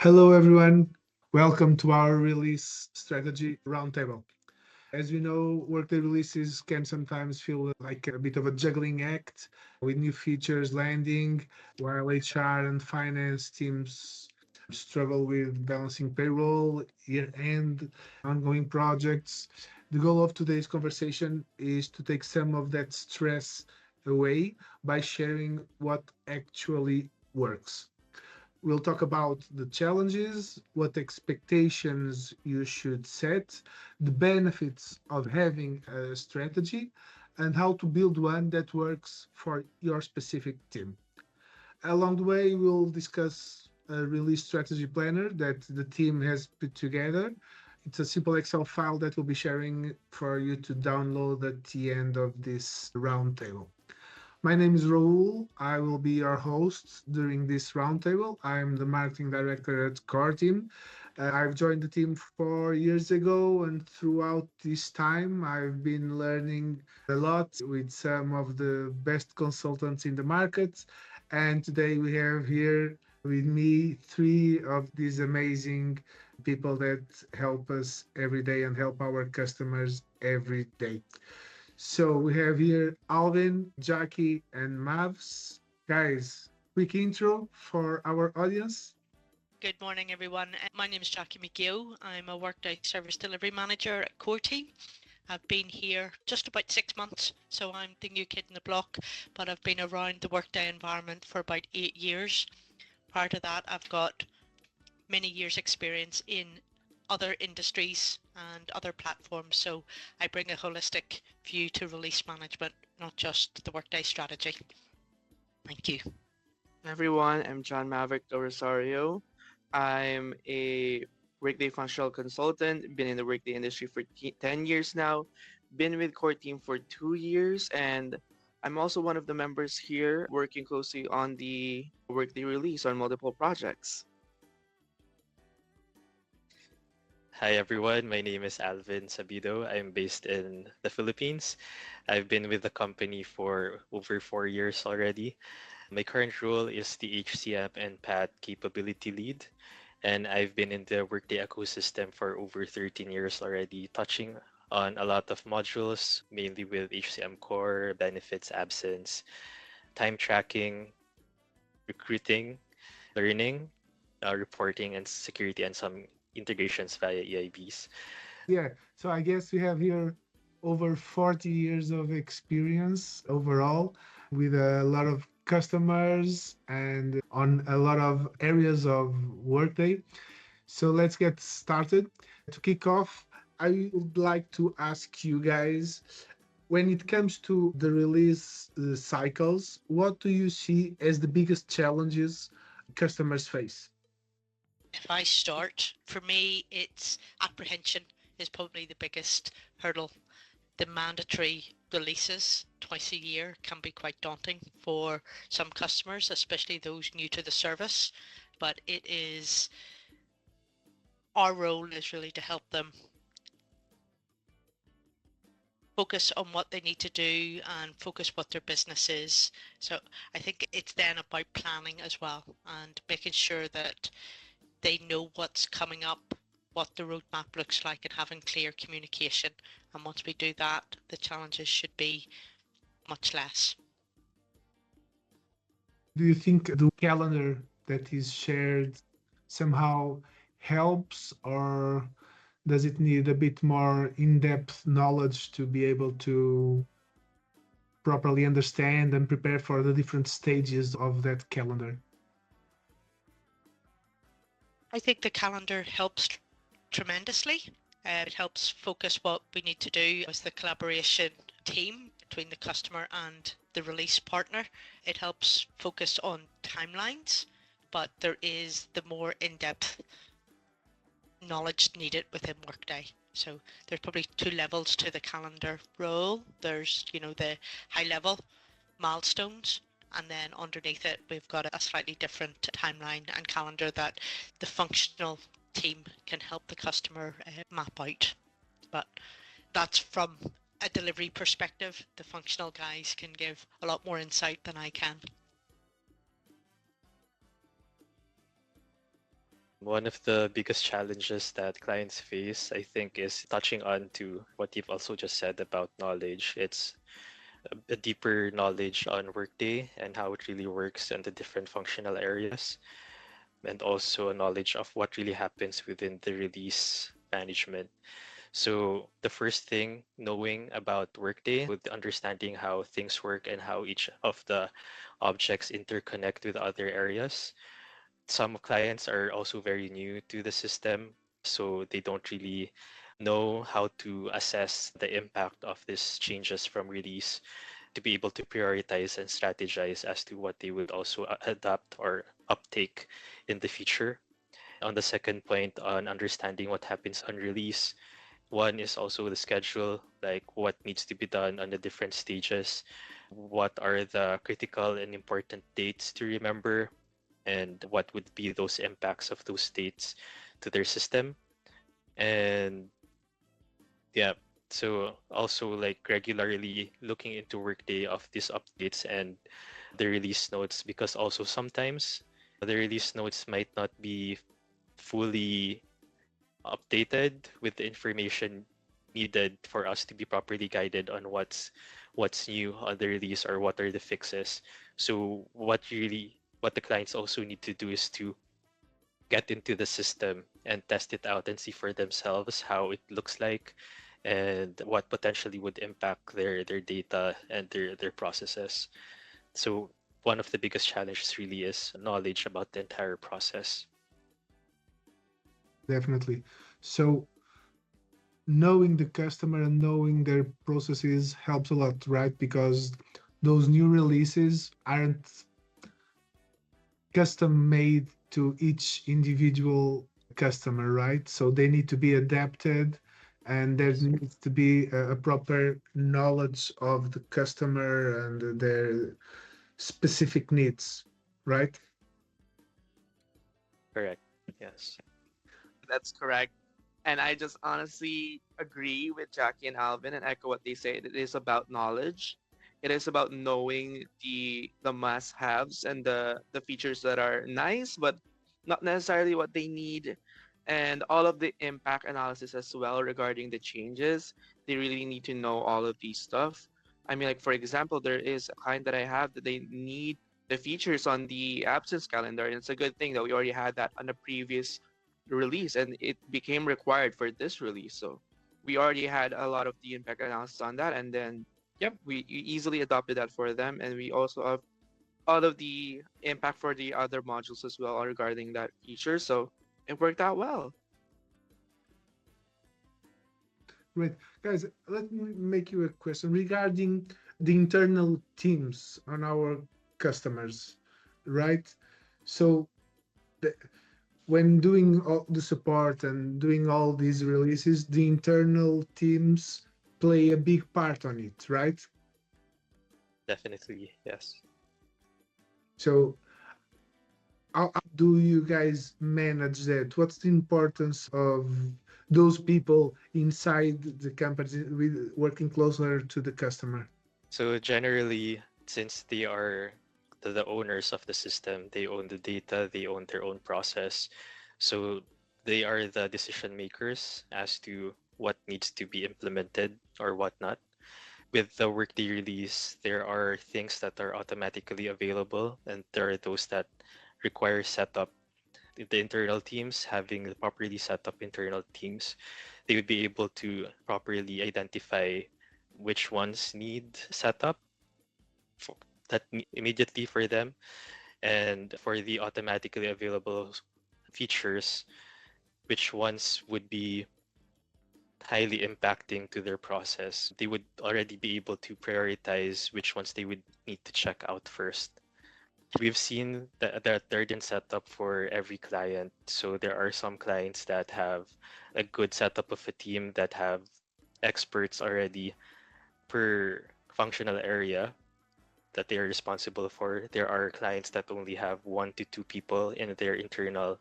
Hello, everyone. Welcome to our release strategy roundtable. As we know, Workday releases can sometimes feel like a bit of a juggling act with new features landing, while HR and finance teams struggle with balancing payroll, year end, ongoing projects. The goal of today's conversation is to take some of that stress away by sharing what actually works. We'll talk about the challenges, what expectations you should set, the benefits of having a strategy, and how to build one that works for your specific team. Along the way, we'll discuss a release strategy planner that the team has put together. It's a simple Excel file that we'll be sharing for you to download at the end of this roundtable. My name is Raul. I will be your host during this roundtable. I'm the marketing director at Core Team. I've joined the team 4 years ago, and throughout this time, I've been learning a lot with some of the best consultants in the market. And today we have here with me three of these amazing people that help us every day and help our customers every day. So we have here Alvin, Jackie, and Mavz. Guys, quick intro for our audience. Good morning, everyone. My name is Jackie McGill. I'm a Workday Service Delivery Manager at Core Team. I've been here just about 6 months, so I'm the new kid in the block, but I've been around the Workday environment for about 8 years. Prior to that, I've got many years experience in other industries and other platforms, so I bring a holistic view to release management, not just the Workday strategy. Thank you. Everyone, I'm John Maverick Do Rosario. I'm a Workday functional consultant, been in the Workday industry for 10 years now, been with Core Team for 2 years, and I'm also one of the members here working closely on the Workday release on multiple projects. Hi everyone, my name is Alvin Sabido. I'm based in the Philippines. I've been with the company for over 4 years already. My current role is the HCM and PAT capability lead, and I've been in the Workday ecosystem for over 13 years already, touching on a lot of modules, mainly with HCM core, benefits, absence, time tracking, recruiting, learning, reporting, and security, and some integrations via EIBs. Yeah, so I guess we have here over 40 years of experience overall with a lot of customers and on a lot of areas of Workday. So let's get started. To kick off, I would like to ask you guys, when it comes to the release cycles, what do you see as the biggest challenges customers face? If I start, for me, it's apprehension is probably the biggest hurdle. The mandatory releases twice a year can be quite daunting for some customers, especially those new to the service. But it is our role is really to help them focus on what they need to do and focus what their business is. So I think it's then about planning as well and making sure that they know what's coming up, what the roadmap looks like, and having clear communication. And once we do that, the challenges should be much less. Do you think the calendar that is shared somehow helps, or does it need a bit more in-depth knowledge to be able to properly understand and prepare for the different stages of that calendar? I think the calendar helps tremendously. It helps focus what we need to do as the collaboration team between the customer and the release partner. It helps focus on timelines, but there is the more in-depth knowledge needed within Workday. So there's probably two levels to the calendar role. There's, the high level milestones, and then underneath it, we've got a slightly different timeline and calendar that the functional team can help the customer map out. But that's from a delivery perspective. The functional guys can give a lot more insight than I can. One of the biggest challenges that clients face, I think, is touching on to what you've also just said about knowledge. It's a deeper knowledge on Workday and how it really works and the different functional areas, and also a knowledge of what really happens within the release management. So the first thing, knowing about Workday, with understanding how things work and how each of the objects interconnect with other areas. Some clients are also very new to the system, so they don't really know how to assess the impact of these changes from release to be able to prioritize and strategize as to what they would also adapt or uptake in the future. On the second point on understanding what happens on release, one is also the schedule, like what needs to be done on the different stages, what are the critical and important dates to remember, and what would be those impacts of those dates to their system. And yeah, so also like regularly looking into Workday of these updates and the release notes, because also sometimes the release notes might not be fully updated with the information needed for us to be properly guided on what's new on the release or what are the fixes. So what the clients also need to do is to get into the system and test it out and see for themselves how it looks like and what potentially would impact their data and their processes. So one of the biggest challenges really is knowledge about the entire process. Definitely. So knowing the customer and knowing their processes helps a lot, right? Because those new releases aren't custom made to each individual customer, right? So they need to be adapted, and there needs to be a proper knowledge of the customer and their specific needs, right? Correct. Yes. That's correct. And I just honestly agree with Jackie and Alvin and echo what they say. It is about knowledge. It is about knowing the must-haves and the features that are nice, but not necessarily what they need. And all of the impact analysis as well regarding the changes. They really need to know all of these stuff. I mean, like for example, there is a client that I have that they need the features on the absence calendar. And it's a good thing that we already had that on the previous release and it became required for this release. So we already had a lot of the impact analysis on that, and then yep, we easily adopted that for them, and we also have all of the impact for the other modules as well regarding that feature. So it worked out well. Great. Guys, let me make you a question regarding the internal teams on our customers, right? So the, when doing all the support and doing all these releases, the internal teams play a big part on it, right? Definitely. Yes. So how do you guys manage that? What's the importance of those people inside the company with working closer to the customer? So generally, since they are the owners of the system, they own the data, they own their own process. So they are the decision makers as to what needs to be implemented or whatnot. With the Workday release, there are things that are automatically available, and there are those that require setup. The internal teams, having the properly set up internal teams, they would be able to properly identify which ones need setup for, immediately for them, and for the automatically available features, which ones would be highly impacting to their process. They would already be able to prioritize which ones they would need to check out first. We've seen that they're then set up for every client. So there are some clients that have a good setup of a team that have experts already per functional area that they are responsible for. There are clients that only have 1 to 2 people in their internal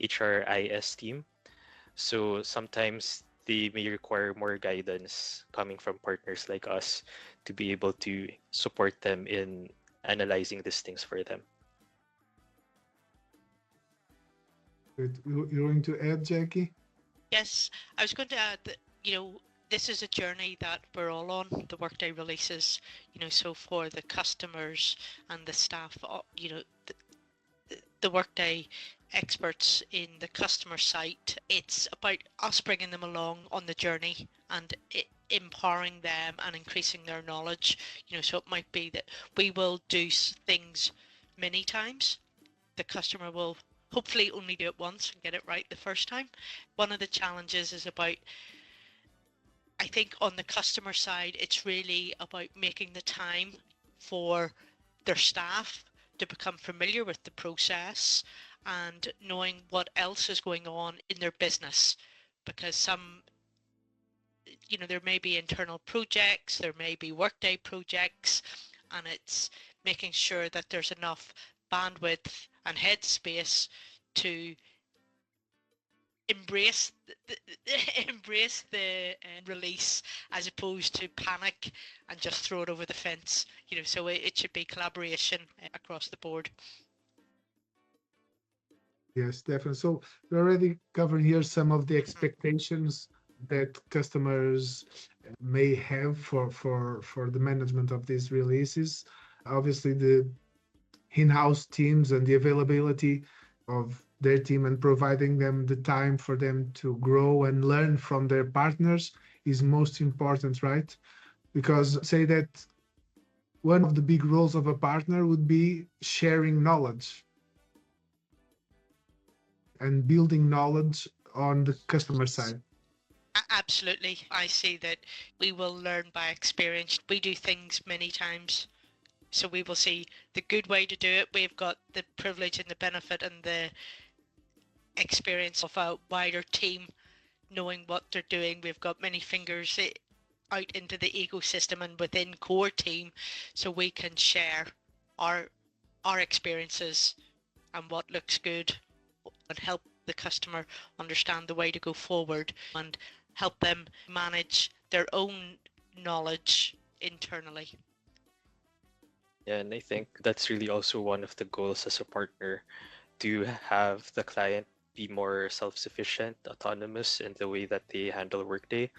HRIS team. So sometimes they may require more guidance coming from partners like us to be able to support them in analyzing these things for them. Good. You're going to add, Jackie? Yes, I was going to add that, this is a journey that we're all on, the Workday releases, so for the customers and the staff, the Workday experts in the customer site, it's about us bringing them along on the journey and empowering them and increasing their knowledge. So it might be that we will do things many times. The customer will hopefully only do it once and get it right the first time. One of the challenges is about, I think on the customer side, it's really about making the time for their staff to become familiar with the process and knowing what else is going on in their business, because there may be internal projects, there may be Workday projects, and it's making sure that there's enough bandwidth and headspace to embrace embrace the release as opposed to panic and just throw it over the fence. So it should be collaboration across the board. Yes, definitely. So we already covered here some of the expectations that customers may have for the management of these releases. Obviously, the in-house teams and the availability of their team and providing them the time for them to grow and learn from their partners is most important, right? Because say that one of the big roles of a partner would be sharing knowledge and building knowledge on the customer side. Absolutely. I see that we will learn by experience. We do things many times, so we will see the good way to do it. We've got the privilege and the benefit and the experience of a wider team knowing what they're doing. We've got many fingers out into the ecosystem and within core team, so we can share our experiences and what looks good and help the customer understand the way to go forward and help them manage their own knowledge internally. Yeah, and I think that's really also one of the goals as a partner, to have the client be more self-sufficient, autonomous in the way that they handle Workday.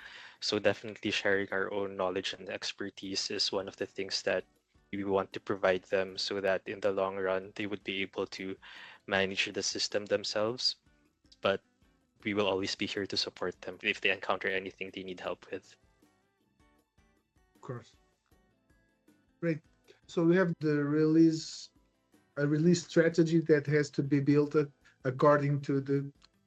So definitely sharing our own knowledge and expertise is one of the things that we want to provide them, so that in the long run they would be able to manage the system themselves. But we will always be here to support them if they encounter anything they need help with. Of course. Great. So we have a release strategy that has to be built according to the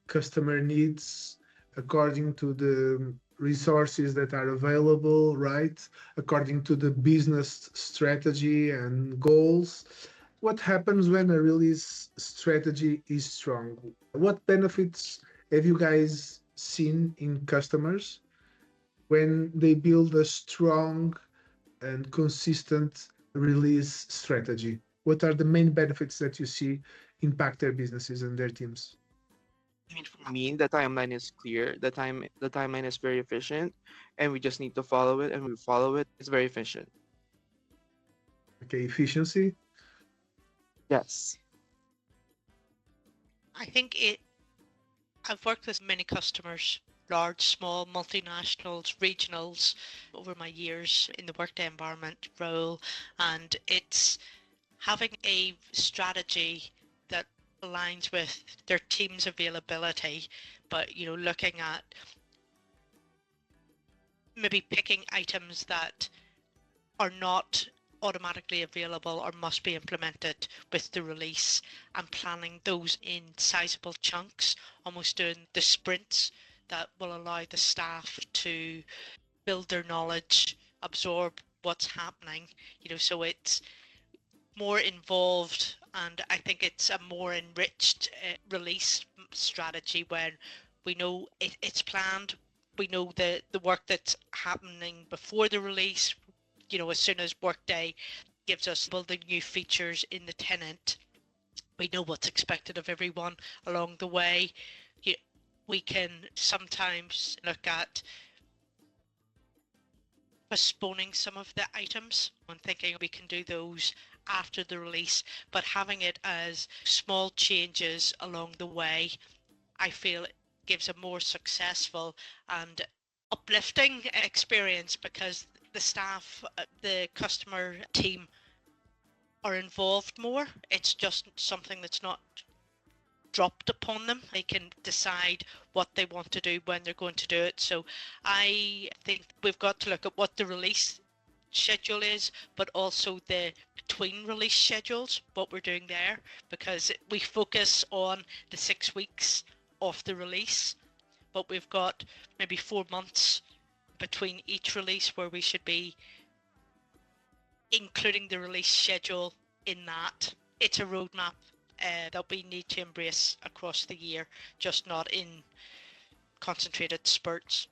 customer needs, according to the resources that are available, right? According to the business strategy and goals. What happens when a release strategy is strong? What benefits have you guys seen in customers when they build a strong and consistent release strategy? What are the main benefits that you see impact their businesses and their teams? I mean, for me, the timeline is clear. The timeline is very efficient, and we just need to follow it. And we follow it. It's very efficient. Okay, efficiency. Yes. I think I've worked with many customers, large, small, multinationals, regionals, over my years in the Workday environment role, and it's having a strategy that aligns with their team's availability, but looking at maybe picking items that are not automatically available or must be implemented with the release and planning those in sizable chunks, almost doing the sprints that will allow the staff to build their knowledge, absorb what's happening, so it's more involved, and I think it's a more enriched release strategy when we know it's planned. We know the work that's happening before the release. As soon as Workday gives us building new features in the tenant, we know what's expected of everyone along the way. We can sometimes look at postponing some of the items and thinking we can do those after the release, but having it as small changes along the way I feel it gives a more successful and uplifting experience because the staff, the customer team are involved more. It's just something that's not dropped upon them. They can decide what they want to do when they're going to do it. So I think we've got to look at what the release schedule is, but also the between release schedules, what we're doing there, because we focus on the 6 weeks of the release, but we've got maybe 4 months between each release where we should be including the release schedule in that. It's a roadmap that we need to embrace across the year, just not in concentrated spurts.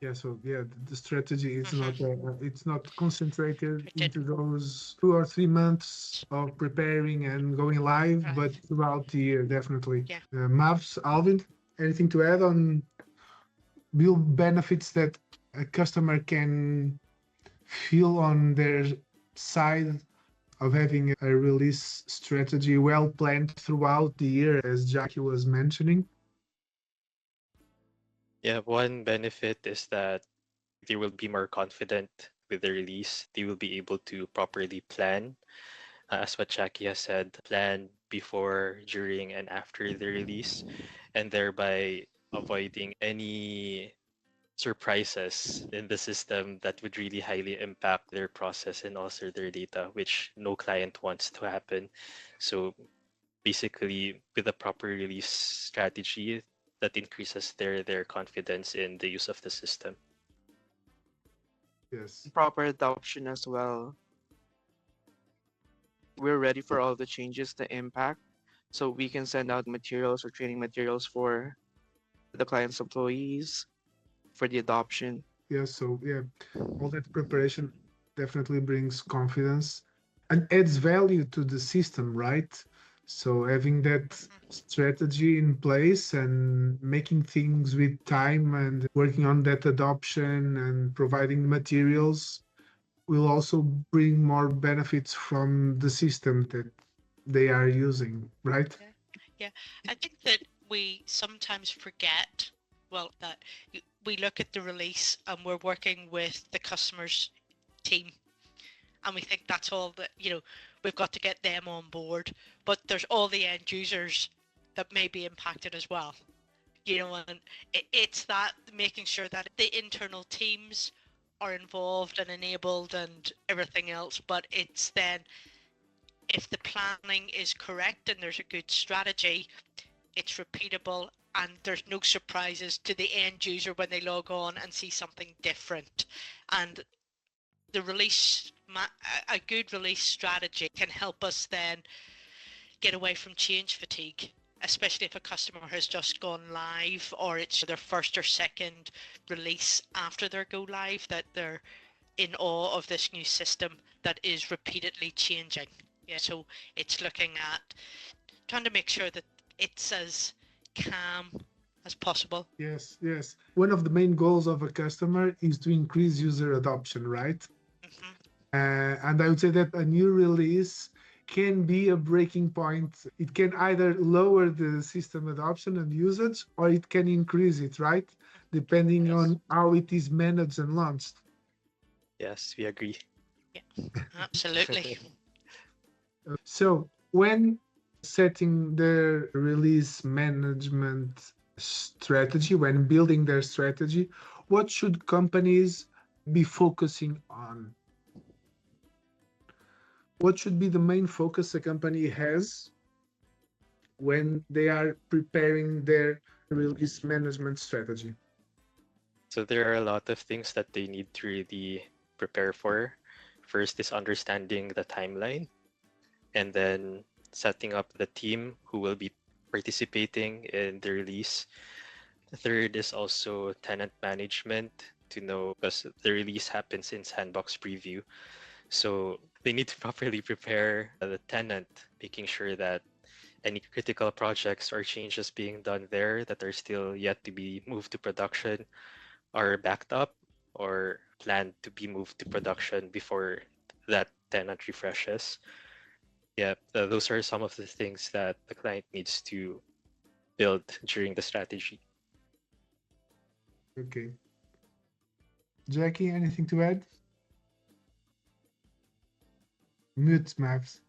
Yeah, so yeah, the strategy is not it's not concentrated It into those 2 or 3 months of preparing and going live, Right. but throughout the year, definitely. Yeah. Mavz, Alvin, anything to add on real benefits that a customer can feel on their side of having a release strategy well planned throughout the year, as Jackie was mentioning? Yeah, one benefit is that they will be more confident with the release. They will be able to properly plan, as what Jackie has said, plan before, during, and after the release, and thereby avoiding any surprises in the system that would really highly impact their process and also their data, which no client wants to happen. So basically, with a proper release strategy, that increases their confidence in the use of the system. Yes. Proper adoption as well. We're ready for all the changes to impact, so we can send out materials or training materials for the client's employees for the adoption. Yeah, so yeah, all that preparation definitely brings confidence and adds value to the system, right? So having that strategy in place and making things with time and working on that adoption and providing materials will also bring more benefits from the system that they are using, right? Yeah, I think that we sometimes forget, well, that we look at the release and we're working with the customer's team and we think that's all that, we've got to get them on board, but there's all the end users that may be impacted as well. And it's that making sure that the internal teams are involved and enabled and everything else, but it's then if the planning is correct and there's a good strategy, it's repeatable and there's no surprises to the end user when they log on and see something different. And the release, a good release strategy can help us then get away from change fatigue, especially if a customer has just gone live or it's their first or second release after their go live, that they're in awe of this new system that is repeatedly changing. Yeah, so it's looking at trying to make sure that it's as calm as possible. Yes, yes. One of the main goals of a customer is to increase user adoption, right? And I would say that a new release can be a breaking point. It can either lower the system adoption and usage, or it can increase it, right? Depending Yes. on how it is managed and launched. Yes, we agree. Yeah, absolutely. So when setting their release management strategy, when building their strategy, what should companies be focusing on? What should be the main focus a company has when they are preparing their release management strategy? So there are a lot of things that they need to really prepare for. First is understanding the timeline, and then setting up the team who will be participating in the release. The third is also tenant management to know because the release happens in sandbox preview. So they need to properly prepare the tenant, making sure that any critical projects or changes being done there that are still yet to be moved to production are backed up or planned to be moved to production before that tenant refreshes. Yeah, those are some of the things that the client needs to build during the strategy. Okay. Jackie, anything to add? Mute Mavz.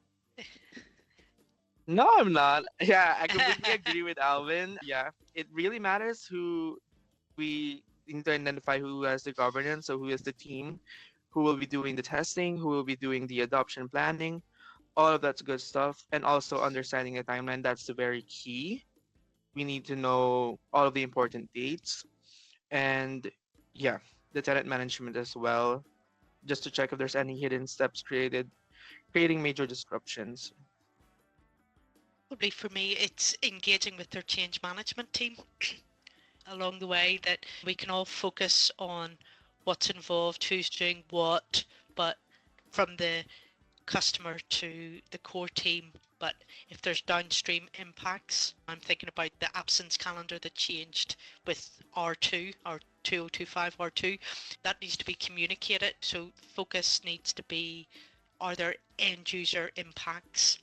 No, I'm not. Yeah, I completely agree with Alvin. Yeah, it really matters who we need to identify who has the governance, so who is the team, who will be doing the testing, who will be doing the adoption planning, all of that's good stuff, and also understanding the timeline. That's the very key. We need to know all of the important dates, and yeah, the tenant management as well, just to check if there's any hidden steps creating major disruptions. Probably for me, it's engaging with their change management team along the way, that we can all focus on what's involved, who's doing what, but from the customer to the core team. But if there's downstream impacts, I'm thinking about the absence calendar that changed with R2, or 2025 R2, that needs to be communicated. So focus needs to be, are there end user impacts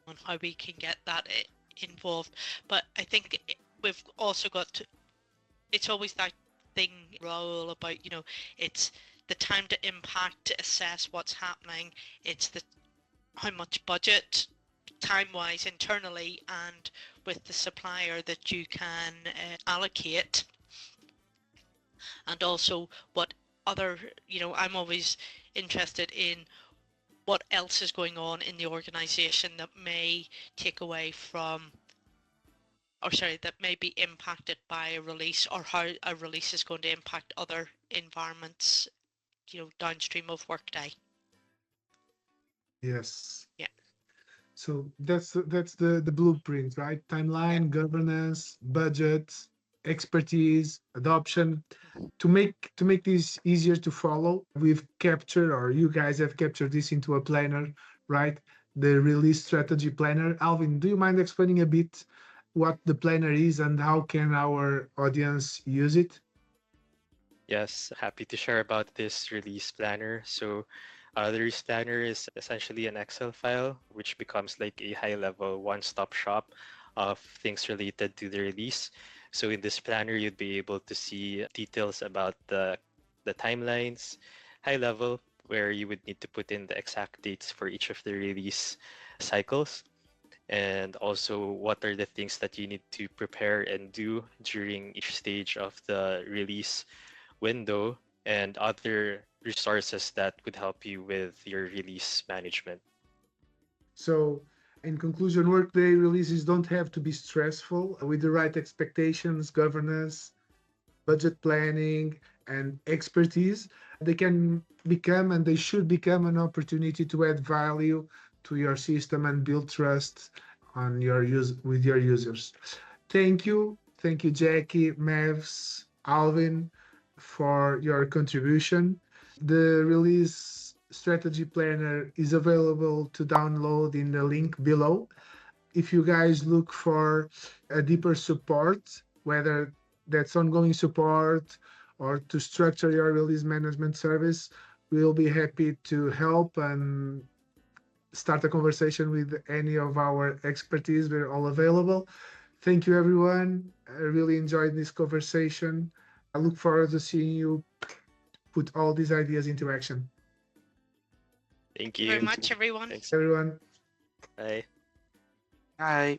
on how we can get that involved. But I think we've also got to, it's always that thing, Raoul, about, it's the time to impact, to assess what's happening. It's the how much budget, time-wise, internally, and with the supplier that you can allocate, and also what other, I'm always interested in what else is going on in the organization that may take away from, or sorry, that may be impacted by a release, or how a release is going to impact other environments, downstream of Workday. Yes. Yeah. So that's the blueprint, right? Timeline, governance, budget, expertise, adoption. To make this easier to follow, we've captured, or you guys have captured this into a planner, right? The release strategy planner. Alvin, do you mind explaining a bit what the planner is and how can our audience use it? Yes, happy to share about this release planner. So, the release planner is essentially an Excel file, which becomes like a high-level one-stop shop of things related to the release. So, in this planner, you'd be able to see details about the timelines, high level, where you would need to put in the exact dates for each of the release cycles, and also what are the things that you need to prepare and do during each stage of the release window, and other resources that would help you with your release management. So, in conclusion, Workday releases don't have to be stressful. With the right expectations, governance, budget planning, and expertise, they can become, and they should become, an opportunity to add value to your system and build trust on your with your users. Thank you, Jackie, Mavs, Alvin, for your contribution. The release strategy planner is available to download in the link below. If you guys look for a deeper support, whether that's ongoing support or to structure your release management service, we'll be happy to help and start a conversation with any of our expertise. We're all available. Thank you, everyone. I really enjoyed this conversation. I look forward to seeing you put all these ideas into action. Thank Thank you very you. much, everyone. Thanks. Everyone. Bye. Bye.